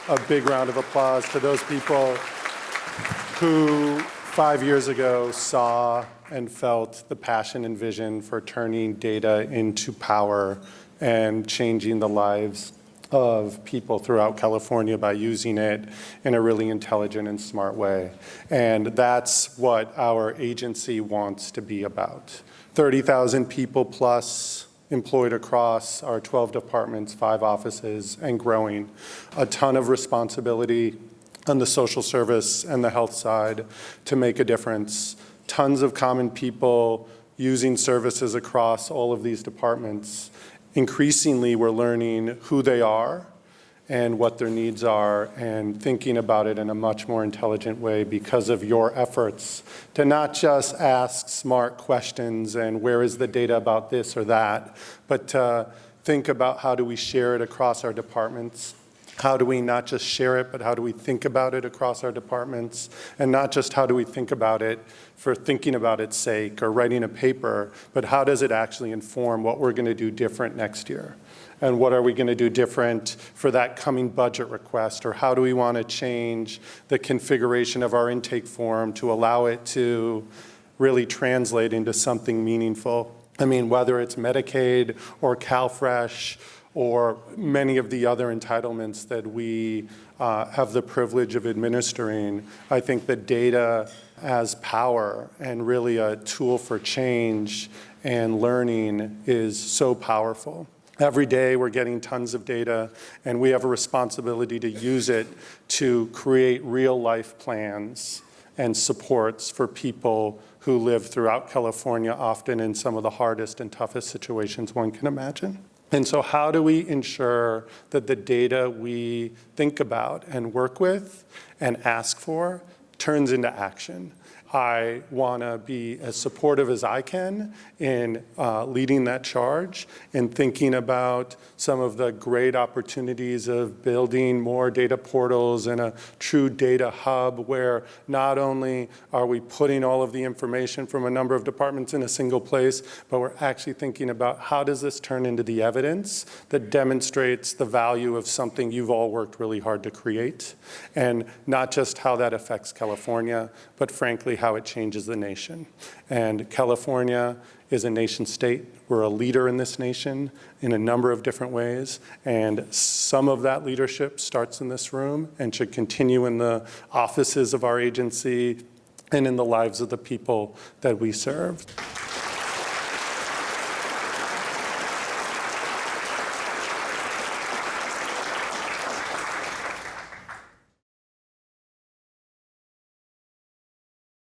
a big round of applause to those people who 5 years ago saw and felt the passion and vision for turning data into power and changing the lives of people throughout California by using it in a really intelligent and smart way. And that's what our agency wants to be about. 30,000 people plus employed across our 12 departments, 5 offices, and growing. A ton of responsibility on the social service and the health side to make a difference. Tons of common people using services across all of these departments. Increasingly, we're learning who they are and what their needs are and thinking about it in a much more intelligent way because of your efforts to not just ask smart questions and where is the data about this or that, but to think about how do we share it across our departments. How do we not just share it, but how do we think about it across our departments? And not just how do we think about it for thinking about its sake or writing a paper, but how does it actually inform what we're going to do different next year? And what are we going to do different for that coming budget request? Or how do we want to change the configuration of our intake form to allow it to really translate into something meaningful? I mean, whether it's Medicaid or CalFresh or many of the other entitlements that we have the privilege of administering, I think that data as power and really a tool for change and learning is so powerful. Every day we're getting tons of data, and we have a responsibility to use it to create real life plans and supports for people who live throughout California, often in some of the hardest and toughest situations one can imagine. And so how do we ensure that the data we think about and work with and ask for turns into action? I want to be as supportive as I can in leading that charge and thinking about some of the great opportunities of building more data portals and a true data hub where not only are we putting all of the information from a number of departments in a single place, but we're actually thinking about how does this turn into the evidence that demonstrates the value of something you've all worked really hard to create, and not just how that affects California, but frankly how it changes the nation. And California is a nation state. We're a leader in this nation in a number of different ways, and some of that leadership starts in this room and should continue in the offices of our agency and in the lives of the people that we serve.